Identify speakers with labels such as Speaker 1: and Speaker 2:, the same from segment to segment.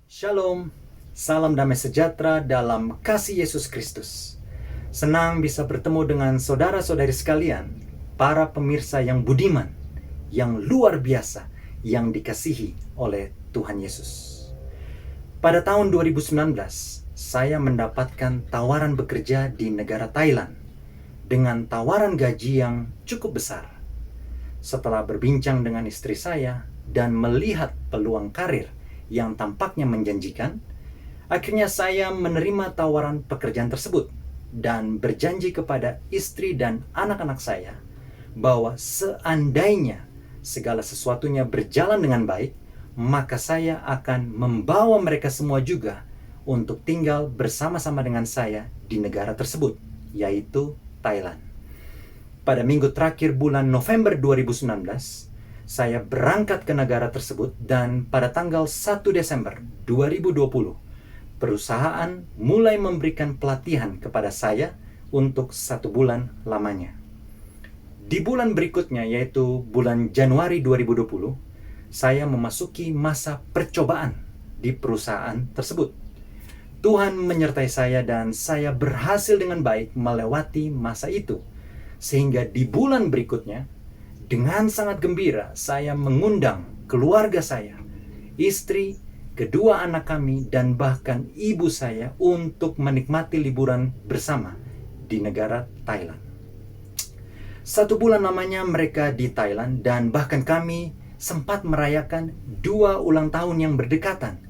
Speaker 1: Shalom, salam damai sejahtera dalam kasih Yesus Kristus. Senang bisa bertemu dengan saudara-saudari sekalian, para pemirsa yang budiman, yang luar biasa, yang dikasihi oleh Tuhan Yesus. Pada tahun 2019, saya mendapatkan tawaran bekerja di negara Thailand dengan tawaran gaji yang cukup besar. Setelah berbincang dengan istri saya dan melihat peluang karir yang tampaknya menjanjikan, akhirnya saya menerima tawaran pekerjaan tersebut dan berjanji kepada istri dan anak-anak saya bahwa seandainya segala sesuatunya berjalan dengan baik, maka saya akan membawa mereka semua juga untuk tinggal bersama-sama dengan saya di negara tersebut, yaitu Thailand. Pada minggu terakhir bulan November 2019, saya berangkat ke negara tersebut dan pada tanggal 1 Desember 2020, perusahaan mulai memberikan pelatihan kepada saya untuk 1 bulan lamanya. Di bulan berikutnya, yaitu bulan Januari 2020, saya memasuki masa percobaan di perusahaan tersebut. Tuhan menyertai saya dan saya berhasil dengan baik melewati masa itu. Sehingga di bulan berikutnya, dengan sangat gembira, saya mengundang keluarga saya, istri, kedua anak kami, dan bahkan ibu saya untuk menikmati liburan bersama di negara Thailand. 1 bulan lamanya mereka di Thailand dan bahkan kami sempat merayakan 2 ulang tahun yang berdekatan,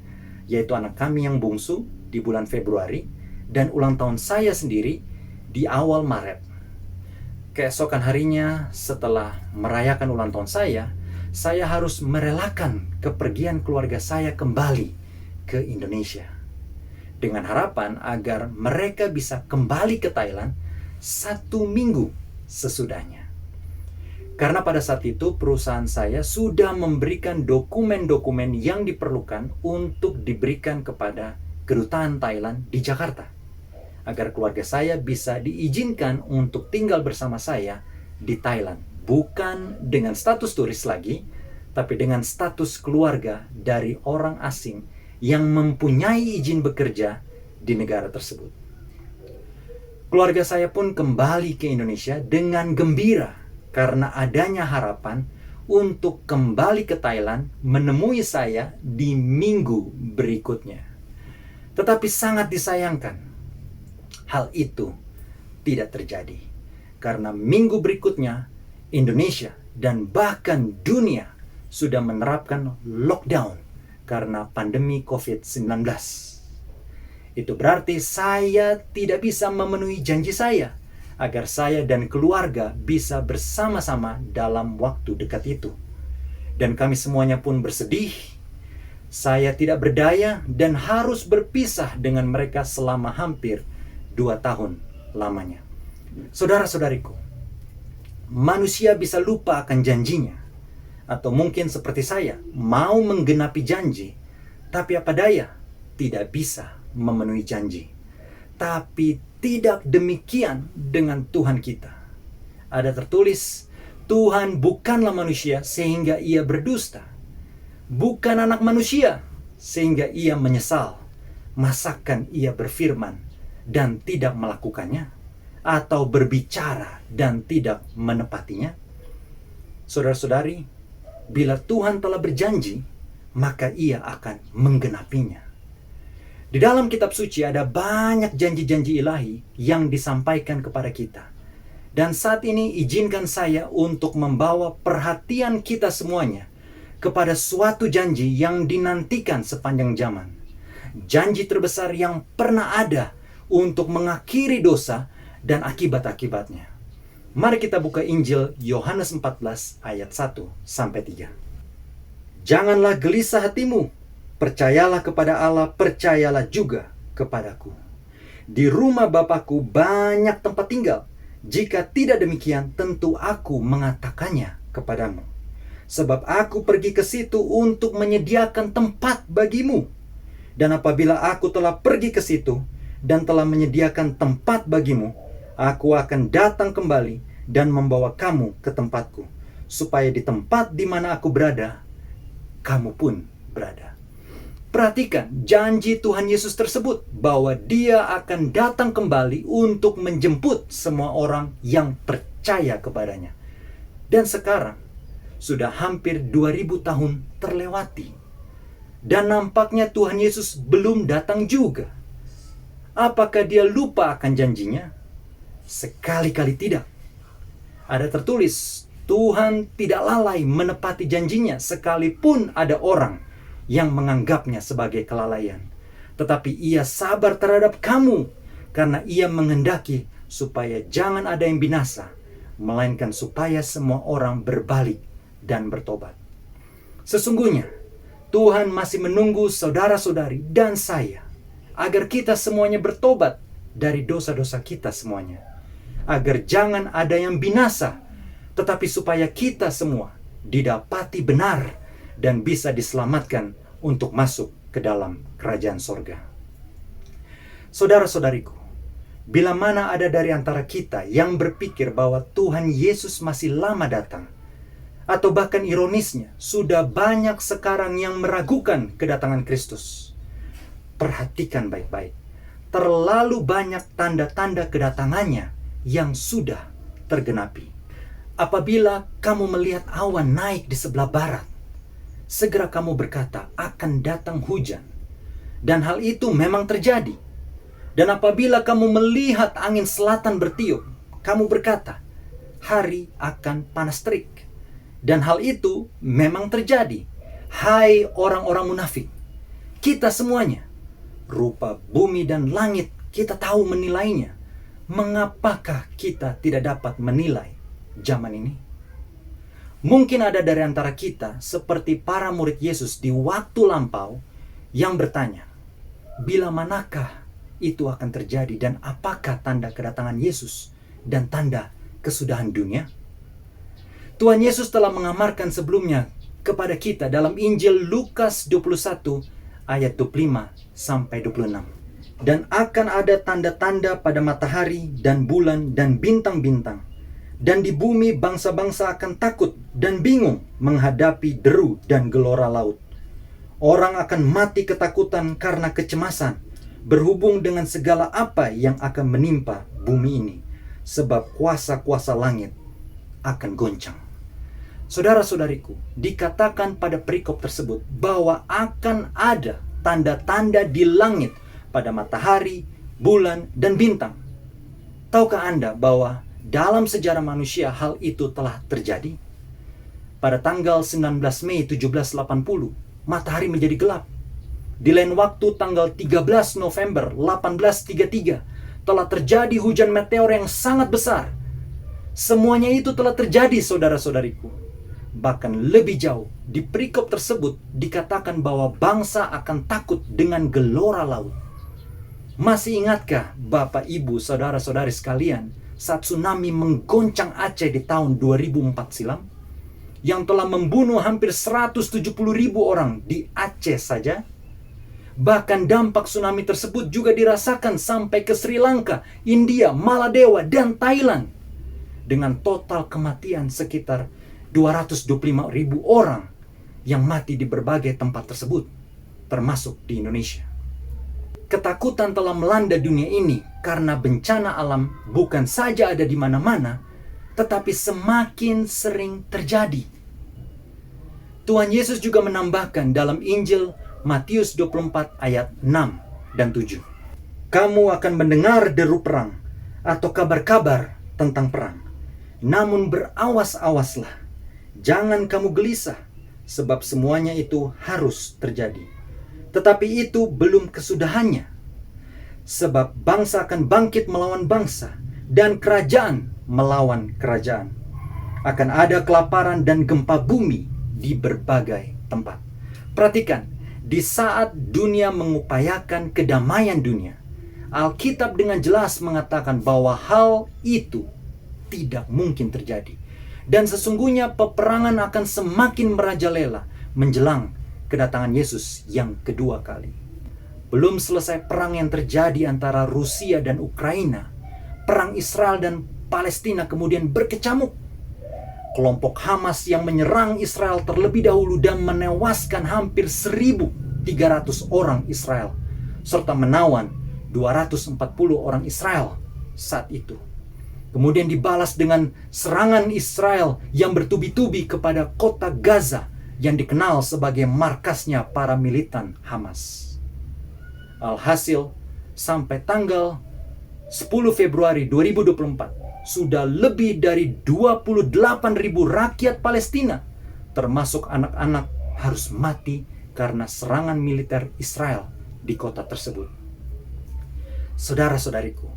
Speaker 1: yaitu anak kami yang bungsu di bulan Februari dan ulang tahun saya sendiri di awal Maret. Keesokan harinya setelah merayakan ulang tahun saya harus merelakan kepergian keluarga saya kembali ke Indonesia. Dengan harapan agar mereka bisa kembali ke Thailand 1 minggu sesudahnya. Karena pada saat itu perusahaan saya sudah memberikan dokumen-dokumen yang diperlukan untuk diberikan kepada kedutaan Thailand di Jakarta, agar keluarga saya bisa diizinkan untuk tinggal bersama saya di Thailand. Bukan dengan status turis lagi, tapi dengan status keluarga dari orang asing yang mempunyai izin bekerja di negara tersebut. Keluarga saya pun kembali ke Indonesia dengan gembira karena adanya harapan untuk kembali ke Thailand menemui saya di minggu berikutnya. Tetapi sangat disayangkan, hal itu tidak terjadi karena minggu berikutnya Indonesia dan bahkan dunia sudah menerapkan lockdown karena pandemi COVID-19. Itu berarti saya tidak bisa memenuhi janji saya agar saya dan keluarga bisa bersama-sama dalam waktu dekat itu. Dan kami semuanya pun bersedih. Saya tidak berdaya dan harus berpisah dengan mereka selama hampir 2 tahun lamanya. Saudara-saudariku, manusia bisa lupa akan janjinya, atau mungkin seperti saya, mau menggenapi janji, tapi apa daya, tidak bisa memenuhi janji. Tapi tidak demikian dengan Tuhan kita. Ada tertulis, Tuhan bukanlah manusia sehingga ia berdusta, bukan anak manusia sehingga ia menyesal. Masakan ia berfirman dan tidak melakukannya, atau berbicara dan tidak menepatinya? Saudara-saudari, bila Tuhan telah berjanji, maka ia akan menggenapinya. Di dalam kitab suci ada banyak janji-janji ilahi yang disampaikan kepada kita. Dan saat ini izinkan saya untuk membawa perhatian kita semuanya kepada suatu janji yang dinantikan sepanjang zaman. Janji terbesar yang pernah ada untuk mengakhiri dosa dan akibat-akibatnya. Mari kita buka Injil Yohanes 14 ayat 1-3. Janganlah gelisah hatimu, percayalah kepada Allah, percayalah juga kepadaku. Di rumah Bapakku banyak tempat tinggal. Jika tidak demikian, tentu aku mengatakannya kepadamu. Sebab aku pergi ke situ untuk menyediakan tempat bagimu. Dan apabila aku telah pergi ke situ dan telah menyediakan tempat bagimu, aku akan datang kembali dan membawa kamu ke tempatku, supaya di tempat di mana aku berada, kamu pun berada. Perhatikan janji Tuhan Yesus tersebut bahwa Dia akan datang kembali untuk menjemput semua orang yang percaya kepadanya. Dan sekarang sudah hampir 2000 tahun terlewati. Dan nampaknya Tuhan Yesus belum datang juga. Apakah Dia lupa akan janjinya? Sekali-kali tidak. Ada tertulis, Tuhan tidak lalai menepati janjinya sekalipun ada orang yang menganggapnya sebagai kelalaian. Tetapi Ia sabar terhadap kamu karena Ia menghendaki supaya jangan ada yang binasa, melainkan supaya semua orang berbalik dan bertobat. Sesungguhnya Tuhan masih menunggu saudara-saudari dan saya agar kita semuanya bertobat dari dosa-dosa kita semuanya. Agar jangan ada yang binasa, tetapi supaya kita semua didapati benar dan bisa diselamatkan untuk masuk ke dalam kerajaan sorga. Saudara-saudariku, bila mana ada dari antara kita yang berpikir bahwa Tuhan Yesus masih lama datang, atau bahkan ironisnya, sudah banyak sekarang yang meragukan kedatangan Kristus. Perhatikan baik-baik, terlalu banyak tanda-tanda kedatangannya yang sudah tergenapi. Apabila kamu melihat awan naik di sebelah barat, segera kamu berkata akan datang hujan. Dan hal itu memang terjadi. Dan apabila kamu melihat angin selatan bertiup, kamu berkata hari akan panas terik. Dan hal itu memang terjadi. Hai orang-orang munafik, kita semuanya, rupa bumi dan langit kita tahu menilainya. Mengapakah kita tidak dapat menilai zaman ini? Mungkin ada dari antara kita seperti para murid Yesus di waktu lampau yang bertanya, bila manakah itu akan terjadi dan apakah tanda kedatangan Yesus dan tanda kesudahan dunia? Tuhan Yesus telah mengamarkan sebelumnya kepada kita dalam Injil Lukas 21 ayat 25 sampai 26. Dan akan ada tanda-tanda pada matahari dan bulan dan bintang-bintang. Dan di bumi bangsa-bangsa akan takut dan bingung menghadapi deru dan gelora laut. Orang akan mati ketakutan karena kecemasan berhubung dengan segala apa yang akan menimpa bumi ini, sebab kuasa-kuasa langit akan goncang. Saudara-saudariku, dikatakan pada perikop tersebut bahwa akan ada tanda-tanda di langit pada matahari, bulan, dan bintang. Tahukah Anda bahwa dalam sejarah manusia hal itu telah terjadi? Pada tanggal 19 Mei 1780, matahari menjadi gelap. Di lain waktu tanggal 13 November 1833 telah terjadi hujan meteor yang sangat besar. Semuanya itu telah terjadi, saudara-saudariku. Bahkan lebih jauh, di perikop tersebut dikatakan bahwa bangsa akan takut dengan gelora laut. Masih ingatkah Bapak, Ibu, saudara-saudari sekalian saat tsunami menggoncang Aceh di tahun 2004 silam? Yang telah membunuh hampir 170.000 orang di Aceh saja? Bahkan dampak tsunami tersebut juga dirasakan sampai ke Sri Lanka, India, Maladewa, dan Thailand. Dengan total kematian sekitar 225.000 orang yang mati di berbagai tempat tersebut, termasuk di Indonesia. Ketakutan telah melanda dunia ini karena bencana alam bukan saja ada di mana-mana, tetapi semakin sering terjadi. Tuhan Yesus juga menambahkan dalam Injil Matius 24 ayat 6 dan 7. Kamu akan mendengar deru perang atau kabar-kabar tentang perang. Namun berawas-awaslah. Jangan kamu gelisah, sebab semuanya itu harus terjadi. Tetapi itu belum kesudahannya. Sebab bangsa akan bangkit melawan bangsa, dan kerajaan melawan kerajaan. Akan ada kelaparan dan gempa bumi di berbagai tempat. Perhatikan, di saat dunia mengupayakan kedamaian dunia, Alkitab dengan jelas mengatakan bahwa hal itu tidak mungkin terjadi. Dan sesungguhnya peperangan akan semakin merajalela menjelang kedatangan Yesus yang kedua kali. Belum selesai perang yang terjadi antara Rusia dan Ukraina, perang Israel dan Palestina kemudian berkecamuk. Kelompok Hamas yang menyerang Israel terlebih dahulu dan menewaskan hampir 1.000 300 orang Israel, serta menawan 240 orang Israel saat itu. Kemudian dibalas dengan serangan Israel yang bertubi-tubi kepada kota Gaza yang dikenal sebagai markasnya para militan Hamas. Alhasil, sampai tanggal 10 Februari 2024, sudah lebih dari 28.000 rakyat Palestina, termasuk anak-anak, harus mati karena serangan militer Israel di kota tersebut. Saudara-saudariku,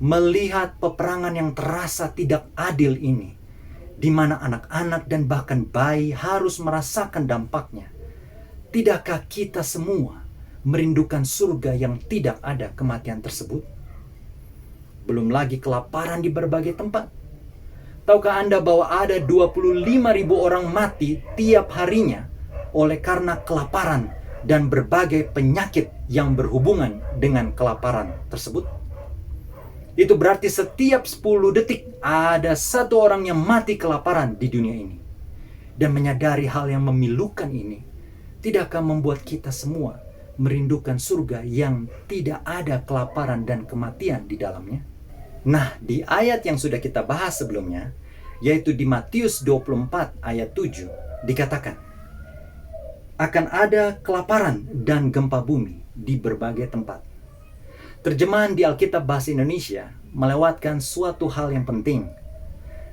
Speaker 1: melihat peperangan yang terasa tidak adil ini, di mana anak-anak dan bahkan bayi harus merasakan dampaknya, tidakkah kita semua merindukan surga yang tidak ada kematian tersebut? Belum lagi kelaparan di berbagai tempat. Tahukah Anda bahwa ada 25.000 orang mati tiap harinya oleh karena kelaparan dan berbagai penyakit yang berhubungan dengan kelaparan tersebut? Itu berarti setiap 10 detik ada satu orang yang mati kelaparan di dunia ini. Dan menyadari hal yang memilukan ini, tidakkah membuat kita semua merindukan surga yang tidak ada kelaparan dan kematian di dalamnya? Nah, di ayat yang sudah kita bahas sebelumnya, yaitu di Matius 24 ayat 7, dikatakan, akan ada kelaparan dan gempa bumi di berbagai tempat. Terjemahan di Alkitab Bahasa Indonesia melewatkan suatu hal yang penting.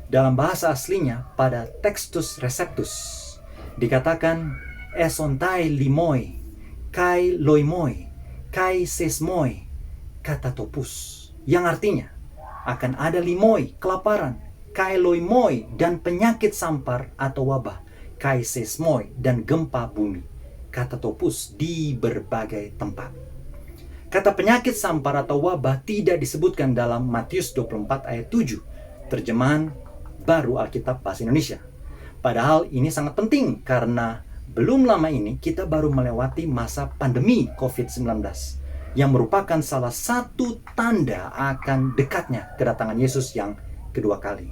Speaker 1: Dalam bahasa aslinya pada Textus Receptus dikatakan esontai limoi, kai loimoi, kai sesmoi, katatopus, yang artinya akan ada limoi, kelaparan, kai loimoi, dan penyakit sampar atau wabah, kai sesmoi, dan gempa bumi, katatopus, di berbagai tempat. Kata penyakit sampar atau wabah tidak disebutkan dalam Matius 24 ayat 7, terjemahan baru Alkitab Bahasa Indonesia. Padahal ini sangat penting karena belum lama ini kita baru melewati masa pandemi COVID-19 yang merupakan salah satu tanda akan dekatnya kedatangan Yesus yang kedua kali.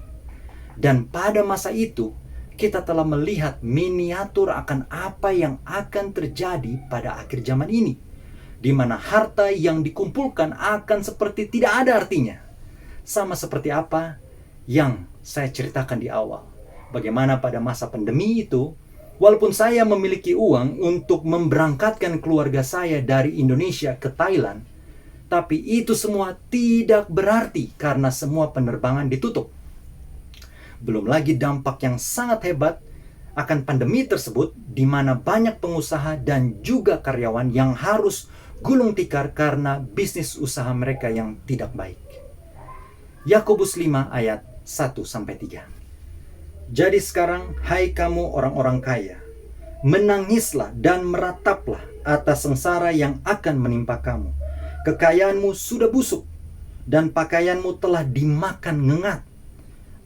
Speaker 1: Dan pada masa itu kita telah melihat miniatur akan apa yang akan terjadi pada akhir zaman ini, di mana harta yang dikumpulkan akan seperti tidak ada artinya. Sama seperti apa yang saya ceritakan di awal. Bagaimana pada masa pandemi itu, walaupun saya memiliki uang untuk memberangkatkan keluarga saya dari Indonesia ke Thailand, tapi itu semua tidak berarti karena semua penerbangan ditutup. Belum lagi dampak yang sangat hebat akan pandemi tersebut, di mana banyak pengusaha dan juga karyawan yang harus gulung tikar karena bisnis usaha mereka yang tidak baik. Yakobus 5 ayat 1-3. Jadi sekarang, hai kamu orang-orang kaya, menangislah dan merataplah atas sengsara yang akan menimpa kamu. Kekayaanmu sudah busuk, dan pakaianmu telah dimakan ngengat.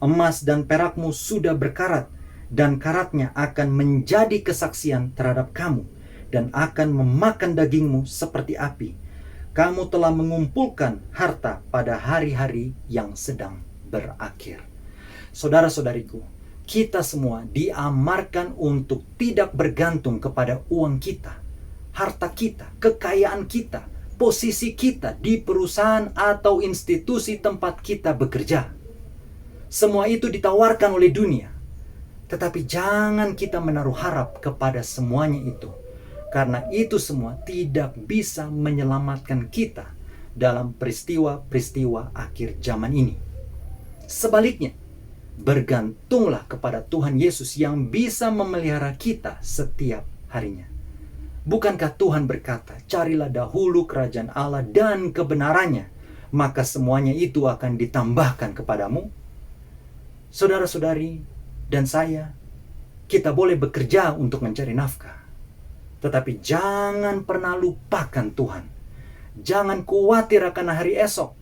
Speaker 1: Emas dan perakmu sudah berkarat, dan karatnya akan menjadi kesaksian terhadap kamu, dan akan memakan dagingmu seperti api. Kamu telah mengumpulkan harta pada hari-hari yang sedang berakhir. Saudara-saudariku, kita semua diamarkan untuk tidak bergantung kepada uang kita, harta kita, kekayaan kita, posisi kita di perusahaan atau institusi tempat kita bekerja. Semua itu ditawarkan oleh dunia. Tetapi jangan kita menaruh harap kepada semuanya itu, karena itu semua tidak bisa menyelamatkan kita dalam peristiwa-peristiwa akhir zaman ini. Sebaliknya, bergantunglah kepada Tuhan Yesus yang bisa memelihara kita setiap harinya. Bukankah Tuhan berkata, carilah dahulu kerajaan Allah dan kebenarannya, maka semuanya itu akan ditambahkan kepadamu? Saudara-saudari dan saya, kita boleh bekerja untuk mencari nafkah. Tetapi jangan pernah lupakan Tuhan. Jangan khawatir akan hari esok.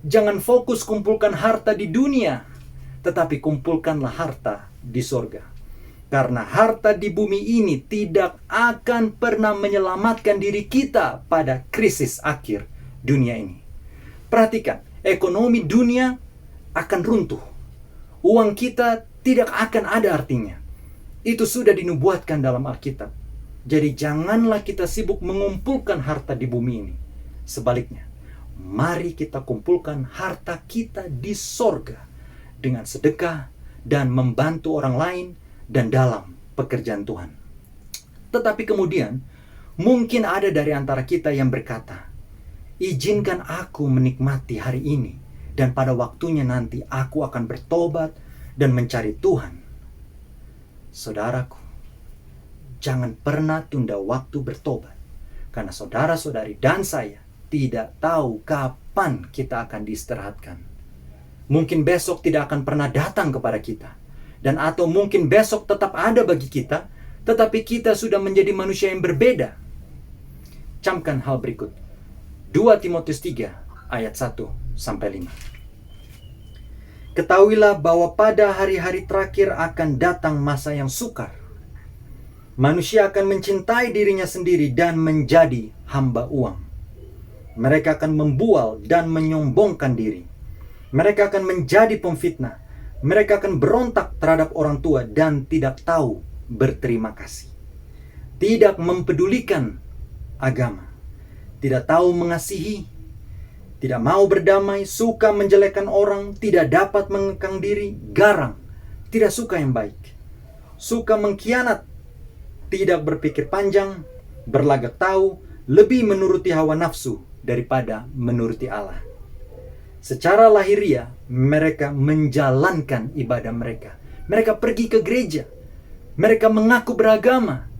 Speaker 1: Jangan fokus kumpulkan harta di dunia, tetapi kumpulkanlah harta di sorga. Karena harta di bumi ini tidak akan pernah menyelamatkan diri kita pada krisis akhir dunia ini. Perhatikan, ekonomi dunia akan runtuh. Uang kita tidak akan ada artinya. Itu sudah dinubuatkan dalam Alkitab. Jadi janganlah kita sibuk mengumpulkan harta di bumi ini. Sebaliknya, mari kita kumpulkan harta kita di sorga dengan sedekah dan membantu orang lain dan dalam pekerjaan Tuhan. Tetapi kemudian, mungkin ada dari antara kita yang berkata, izinkan aku menikmati hari ini, dan pada waktunya nanti aku akan bertobat dan mencari Tuhan. Saudaraku, jangan pernah tunda waktu bertobat, karena saudara-saudari dan saya tidak tahu kapan kita akan diistirahatkan. Mungkin besok tidak akan pernah datang kepada kita, dan atau mungkin besok tetap ada bagi kita, tetapi kita sudah menjadi manusia yang berbeda. Camkan hal berikut. 2 Timotius 3 ayat 1-5. Ketahuilah bahwa pada hari-hari terakhir akan datang masa yang sukar. Manusia akan mencintai dirinya sendiri dan menjadi hamba uang. Mereka akan membual dan menyombongkan diri. Mereka akan menjadi pemfitnah. Mereka akan berontak terhadap orang tua dan tidak tahu berterima kasih. Tidak mempedulikan agama. Tidak tahu mengasihi, tidak mau berdamai, suka menjelekkan orang, tidak dapat mengekang diri, garang, tidak suka yang baik, suka mengkhianat, tidak berpikir panjang, berlagak tahu, lebih menuruti hawa nafsu daripada menuruti Allah. Secara lahiriah, mereka menjalankan ibadah mereka. Mereka pergi ke gereja, mereka mengaku beragama,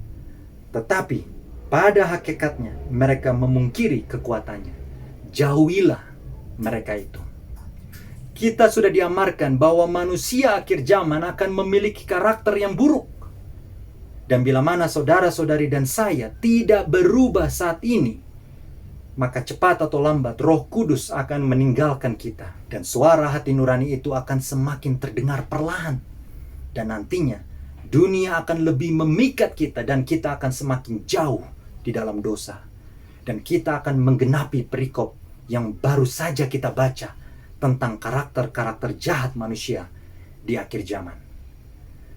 Speaker 1: tetapi pada hakikatnya, mereka memungkiri kekuatannya. Jauhilah mereka itu. Kita sudah diamarkan bahwa manusia akhir zaman akan memiliki karakter yang buruk. Dan bila mana saudara-saudari dan saya tidak berubah saat ini, maka cepat atau lambat Roh Kudus akan meninggalkan kita. Dan suara hati nurani itu akan semakin terdengar perlahan. Dan nantinya, dunia akan lebih memikat kita dan kita akan semakin jauh di dalam dosa. Dan kita akan menggenapi perikop yang baru saja kita baca tentang karakter-karakter jahat manusia di akhir zaman.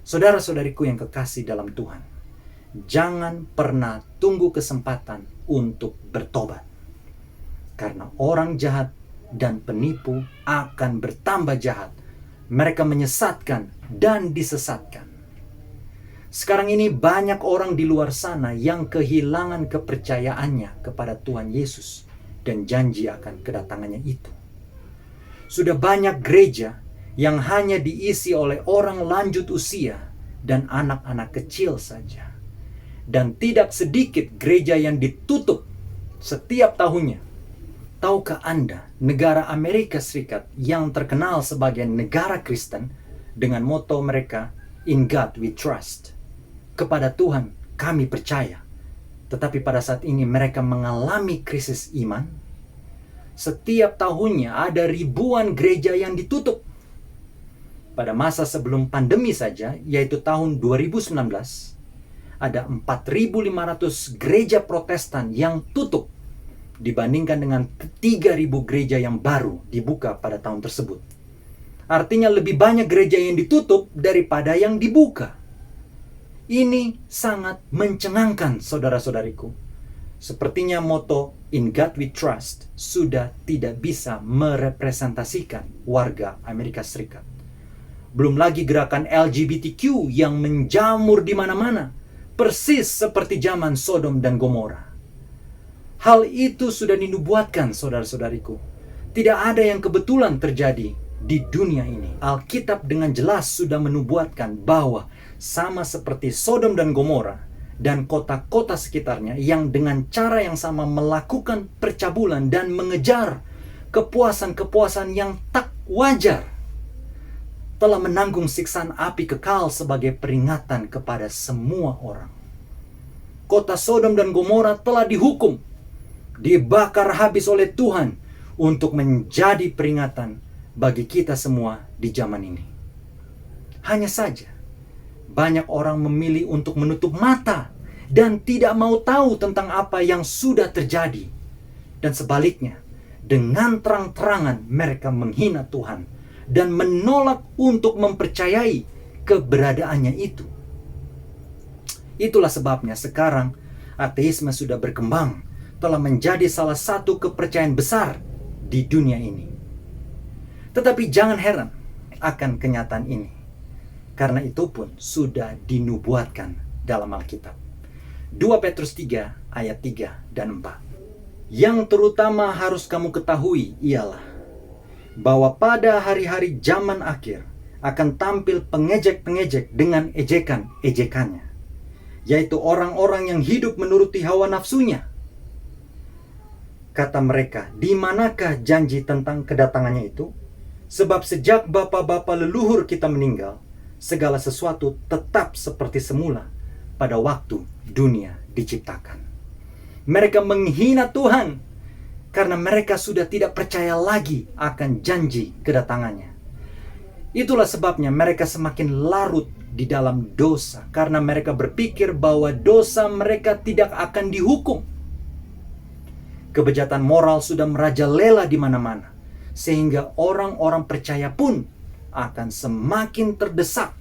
Speaker 1: Saudara-saudariku yang kekasih dalam Tuhan, jangan pernah tunggu kesempatan untuk bertobat. Karena orang jahat dan penipu akan bertambah jahat. Mereka menyesatkan dan disesatkan. Sekarang ini banyak orang di luar sana yang kehilangan kepercayaannya kepada Tuhan Yesus dan janji akan kedatangannya itu. Sudah banyak gereja yang hanya diisi oleh orang lanjut usia dan anak-anak kecil saja. Dan tidak sedikit gereja yang ditutup setiap tahunnya. Tahukah Anda, negara Amerika Serikat yang terkenal sebagai negara Kristen dengan moto mereka, "In God we trust." Kepada Tuhan kami percaya. Tetapi pada saat ini mereka mengalami krisis iman. Setiap tahunnya ada ribuan gereja yang ditutup. Pada masa sebelum pandemi saja, yaitu tahun 2019, ada 4.500 gereja Protestan yang tutup dibandingkan dengan 3.000 gereja yang baru dibuka pada tahun tersebut. Artinya lebih banyak gereja yang ditutup daripada yang dibuka. Ini sangat mencengangkan, saudara-saudariku. Sepertinya moto "In God we trust" sudah tidak bisa merepresentasikan warga Amerika Serikat. Belum lagi gerakan LGBTQ yang menjamur di mana-mana, persis seperti zaman Sodom dan Gomora. Hal itu sudah dinubuatkan, saudara-saudariku. Tidak ada yang kebetulan terjadi di dunia ini. Alkitab dengan jelas sudah menubuatkan bahwa sama seperti Sodom dan Gomora dan kota-kota sekitarnya yang dengan cara yang sama melakukan percabulan dan mengejar kepuasan-kepuasan yang tak wajar, telah menanggung siksaan api kekal sebagai peringatan kepada semua orang. Kota Sodom dan Gomora telah dihukum, dibakar habis oleh Tuhan untuk menjadi peringatan bagi kita semua di zaman ini. Hanya saja, banyak orang memilih untuk menutup mata dan tidak mau tahu tentang apa yang sudah terjadi. Dan sebaliknya, dengan terang-terangan mereka menghina Tuhan dan menolak untuk mempercayai keberadaannya itu. Itulah sebabnya sekarang ateisme sudah berkembang, telah menjadi salah satu kepercayaan besar di dunia ini. Tetapi jangan heran akan kenyataan ini, karena itu pun sudah dinubuatkan dalam Alkitab. 2 Petrus 3 ayat 3 dan 4. Yang terutama harus kamu ketahui ialah bahwa pada hari-hari zaman akhir akan tampil pengejek-pengejek dengan ejekan-ejekannya, yaitu orang-orang yang hidup menuruti hawa nafsunya. Kata mereka, di manakah janji tentang kedatangannya itu? Sebab sejak bapa-bapa leluhur kita meninggal, segala sesuatu tetap seperti semula pada waktu dunia diciptakan. Mereka menghina Tuhan karena mereka sudah tidak percaya lagi akan janji kedatangannya. Itulah sebabnya mereka semakin larut di dalam dosa, karena mereka berpikir bahwa dosa mereka tidak akan dihukum. Kebejatan moral sudah merajalela di mana-mana, sehingga orang-orang percaya pun akan semakin terdesak,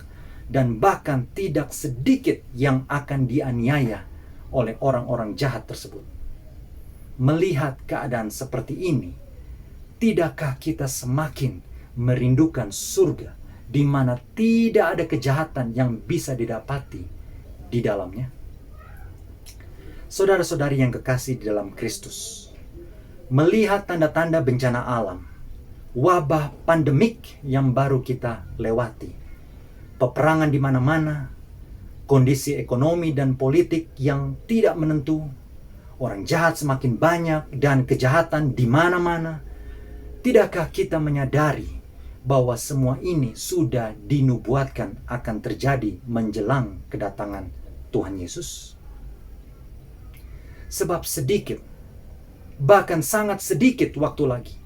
Speaker 1: dan bahkan tidak sedikit yang akan dianiaya oleh orang-orang jahat tersebut. Melihat keadaan seperti ini, tidakkah kita semakin merindukan surga di mana tidak ada kejahatan yang bisa didapati di dalamnya? Saudara-saudari yang kekasih di dalam Kristus, melihat tanda-tanda bencana alam, wabah pandemik yang baru kita lewati, peperangan di mana-mana, kondisi ekonomi dan politik yang tidak menentu, orang jahat semakin banyak dan kejahatan di mana-mana, tidakkah kita menyadari bahwa semua ini sudah dinubuatkan akan terjadi menjelang kedatangan Tuhan Yesus? Sebab sedikit, bahkan sangat sedikit waktu lagi,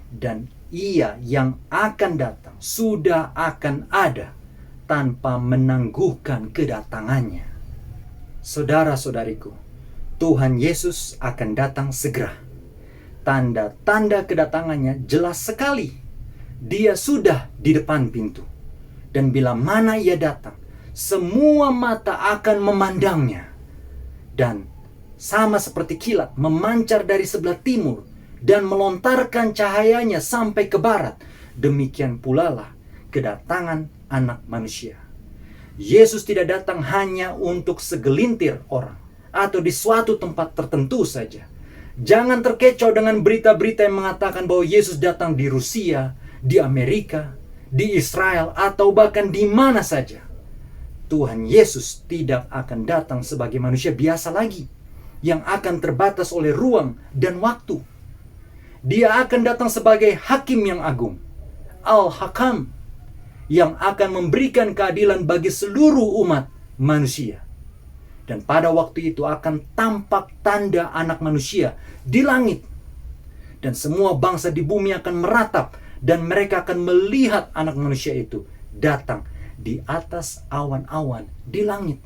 Speaker 1: dan Ia yang akan datang sudah akan ada tanpa menangguhkan kedatangannya. Saudara-saudariku, Tuhan Yesus akan datang segera. Tanda-tanda kedatangannya jelas sekali. Dia sudah di depan pintu. Dan bila mana Ia datang, semua mata akan memandangnya. Dan sama seperti kilat memancar dari sebelah timur dan melontarkan cahayanya sampai ke barat, demikian pula lah kedatangan Anak Manusia. Yesus tidak datang hanya untuk segelintir orang atau di suatu tempat tertentu saja. Jangan terkecoh dengan berita-berita yang mengatakan bahwa Yesus datang di Rusia, di Amerika, di Israel, atau bahkan di mana saja. Tuhan Yesus tidak akan datang sebagai manusia biasa lagi, yang akan terbatas oleh ruang dan waktu. Dia akan datang sebagai Hakim yang agung, Al-Hakam, yang akan memberikan keadilan bagi seluruh umat manusia. Dan pada waktu itu akan tampak tanda Anak Manusia di langit. Dan semua bangsa di bumi akan meratap, dan mereka akan melihat Anak Manusia itu datang di atas awan-awan di langit,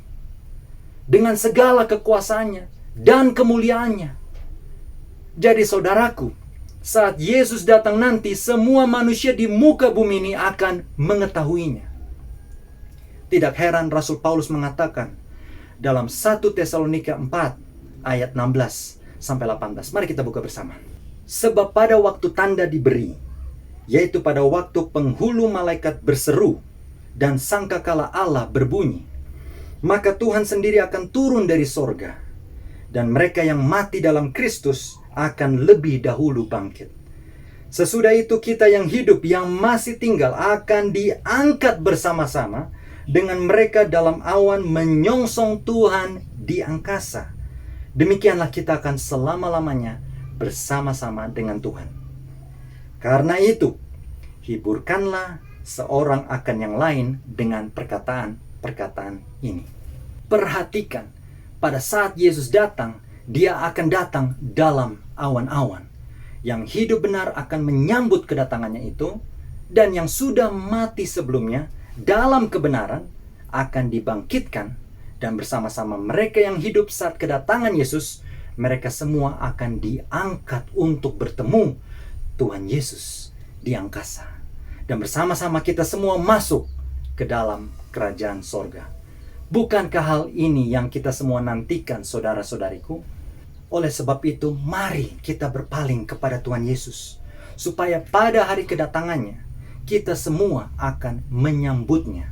Speaker 1: dengan segala kekuasaannya dan kemuliaannya. Jadi saudaraku, saat Yesus datang nanti, semua manusia di muka bumi ini akan mengetahuinya. Tidak heran Rasul Paulus mengatakan dalam 1 Tesalonika 4 ayat 16 sampai 18. Mari kita buka bersama. Sebab pada waktu tanda diberi, yaitu pada waktu penghulu malaikat berseru dan sangkakala Allah berbunyi, maka Tuhan sendiri akan turun dari sorga, dan mereka yang mati dalam Kristus akan lebih dahulu bangkit. Sesudah itu kita yang hidup, yang masih tinggal, akan diangkat bersama-sama dengan mereka dalam awan menyongsong Tuhan di angkasa. Demikianlah kita akan selama-lamanya bersama-sama dengan Tuhan. Karena itu, hiburkanlah seorang akan yang lain dengan perkataan-perkataan ini. Perhatikan, pada saat Yesus datang, Dia akan datang dalam awan-awan. Yang hidup benar akan menyambut kedatangannya itu, dan yang sudah mati sebelumnya dalam kebenaran akan dibangkitkan, dan bersama-sama mereka yang hidup saat kedatangan Yesus, mereka semua akan diangkat untuk bertemu Tuhan Yesus di angkasa. Dan bersama-sama kita semua masuk ke dalam kerajaan sorga. Bukankah hal ini yang kita semua nantikan, saudara-saudariku? Oleh sebab itu, mari kita berpaling kepada Tuhan Yesus, supaya pada hari kedatangannya, kita semua akan menyambutnya.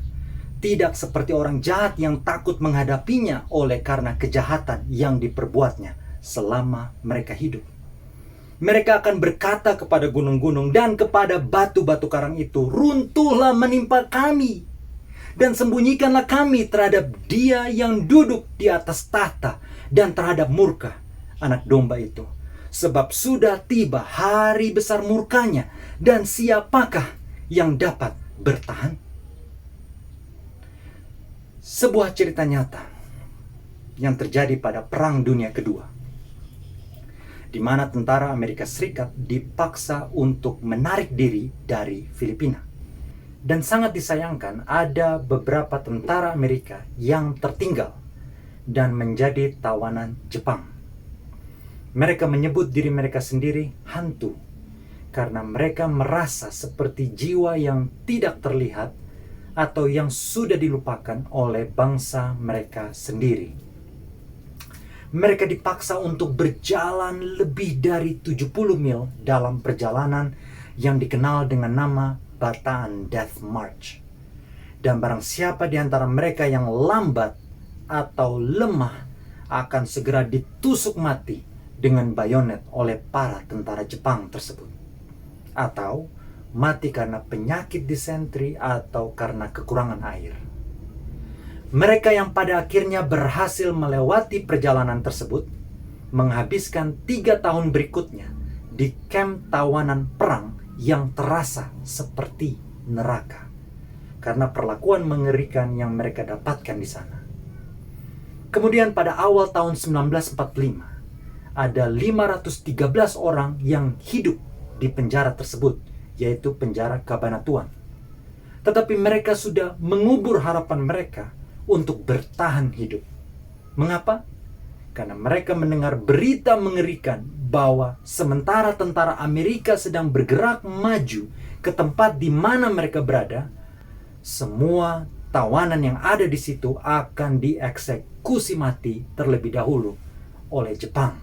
Speaker 1: Tidak seperti orang jahat yang takut menghadapinya oleh karena kejahatan yang diperbuatnya selama mereka hidup. Mereka akan berkata kepada gunung-gunung dan kepada batu-batu karang itu, "Runtuhlah menimpa kami, dan sembunyikanlah kami terhadap Dia yang duduk di atas tahta dan terhadap murka Anak Domba itu. Sebab sudah tiba hari besar murkanya, dan siapakah yang dapat bertahan?" Sebuah cerita nyata yang terjadi pada Perang Dunia Kedua, di mana tentara Amerika Serikat dipaksa untuk menarik diri dari Filipina. Dan sangat disayangkan, ada beberapa tentara Amerika yang tertinggal dan menjadi tawanan Jepang. Mereka menyebut diri mereka sendiri hantu, karena mereka merasa seperti jiwa yang tidak terlihat atau yang sudah dilupakan oleh bangsa mereka sendiri. Mereka dipaksa untuk berjalan lebih dari 70 mil dalam perjalanan yang dikenal dengan nama Bataan Death March. Dan barang siapa di antara mereka yang lambat atau lemah akan segera ditusuk mati dengan bayonet oleh para tentara Jepang tersebut. Atau mati karena penyakit disentri atau karena kekurangan air. Mereka yang pada akhirnya berhasil melewati perjalanan tersebut menghabiskan 3 tahun berikutnya di kamp tawanan perang yang terasa seperti neraka karena perlakuan mengerikan yang mereka dapatkan di sana. Kemudian pada awal tahun 1945, ada 513 orang yang hidup di penjara tersebut, yaitu penjara Cabanatuan. Tetapi mereka sudah mengubur harapan mereka untuk bertahan hidup. Mengapa? Karena mereka mendengar berita mengerikan bahwa sementara tentara Amerika sedang bergerak maju ke tempat di mana mereka berada, semua tawanan yang ada di situ akan dieksekusi mati terlebih dahulu oleh Jepang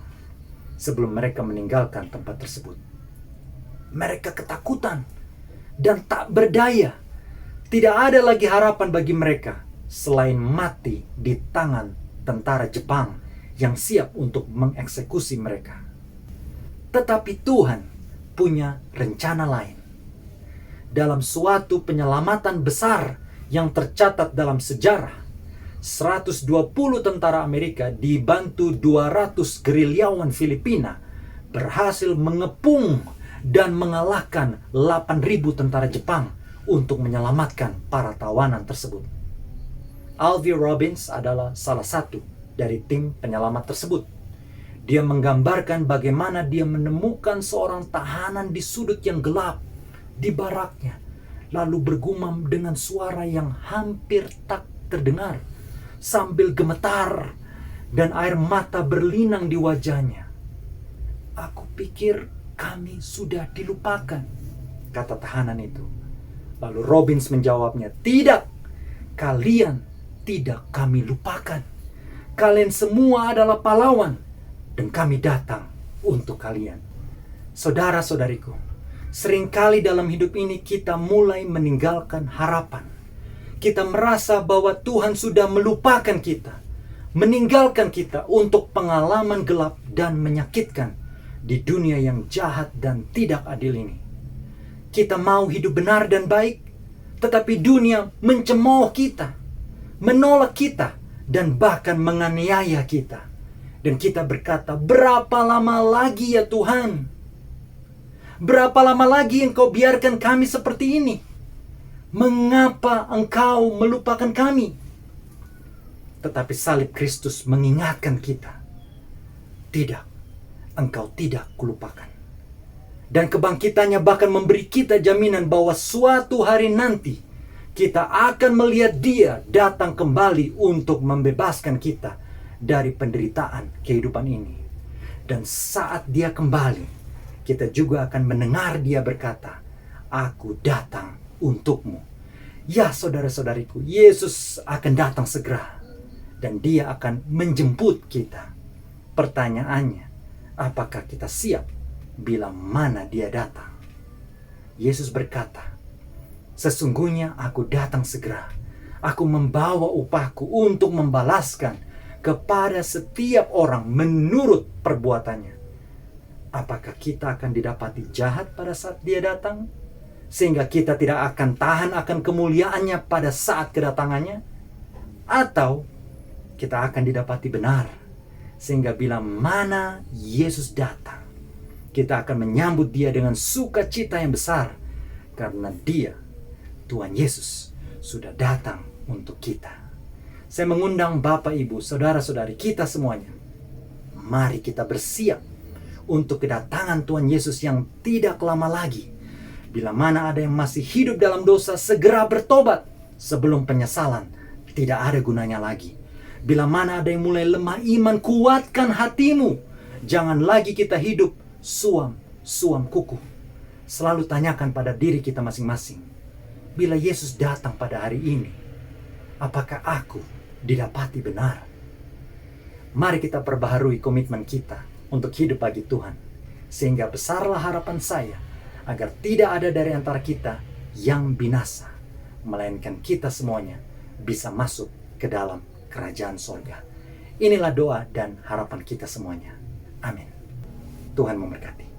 Speaker 1: sebelum mereka meninggalkan tempat tersebut. Mereka ketakutan dan tak berdaya. Tidak ada lagi harapan bagi mereka selain mati di tangan tentara Jepang yang siap untuk mengeksekusi mereka. Tetapi Tuhan punya rencana lain. Dalam suatu penyelamatan besar yang tercatat dalam sejarah, 120 tentara Amerika dibantu 200 gerilyawan Filipina berhasil mengepung dan mengalahkan 8.000 tentara Jepang untuk menyelamatkan para tawanan tersebut. Alvy Robbins adalah salah satu dari tim penyelamat tersebut. Dia menggambarkan bagaimana dia menemukan seorang tahanan di sudut yang gelap di baraknya, lalu bergumam dengan suara yang hampir tak terdengar sambil gemetar dan air mata berlinang di wajahnya. "Aku pikir kami sudah dilupakan," kata tahanan itu. Lalu Robbins menjawabnya, "Tidak, kalian tidak kami lupakan. Kalian semua adalah pahlawan dan kami datang untuk kalian." Saudara-saudariku, seringkali dalam hidup ini kita mulai meninggalkan harapan. Kita merasa bahwa Tuhan sudah melupakan kita, meninggalkan kita untuk pengalaman gelap dan menyakitkan di dunia yang jahat dan tidak adil ini. Kita mau hidup benar dan baik, tetapi dunia mencemooh kita, menolak kita, dan bahkan menganiaya kita. Dan kita berkata, "Berapa lama lagi ya Tuhan? Berapa lama lagi Engkau biarkan kami seperti ini? Mengapa Engkau melupakan kami?" Tetapi salib Kristus mengingatkan kita, "Tidak, Engkau tidak kulupakan." Dan kebangkitannya bahkan memberi kita jaminan bahwa suatu hari nanti kita akan melihat Dia datang kembali untuk membebaskan kita dari penderitaan kehidupan ini. Dan saat Dia kembali, kita juga akan mendengar Dia berkata, "Aku datang untukmu." Ya saudara-saudariku, Yesus akan datang segera. dan Dia akan menjemput kita. Pertanyaannya, apakah kita siap bila mana Dia datang? Yesus berkata, "Sesungguhnya aku datang segera. Aku membawa upahku untuk membalaskan kepada setiap orang menurut perbuatannya." Apakah kita akan didapati jahat pada saat Dia datang, sehingga kita tidak akan tahan akan kemuliaannya pada saat kedatangannya? Atau kita akan didapati benar, sehingga bila mana Yesus datang, kita akan menyambut Dia dengan sukacita yang besar, karena Dia, Tuhan Yesus, sudah datang untuk kita. Saya mengundang Bapak, Ibu, saudara-saudari kita semuanya, mari kita bersiap untuk kedatangan Tuhan Yesus yang tidak lama lagi. Bila mana ada yang masih hidup dalam dosa, segera bertobat sebelum penyesalan tidak ada gunanya lagi. Bila mana ada yang mulai lemah iman, kuatkan hatimu. Jangan lagi kita hidup suam kuku. Selalu tanyakan pada diri kita masing-masing, bila Yesus datang pada hari ini, apakah aku didapati benar? Mari kita perbaharui komitmen kita untuk hidup bagi Tuhan, sehingga besarlah harapan saya agar tidak ada dari antara kita yang binasa, melainkan kita semuanya bisa masuk ke dalam kerajaan sorga. Inilah doa dan harapan kita semuanya. Amin. Tuhan memberkati.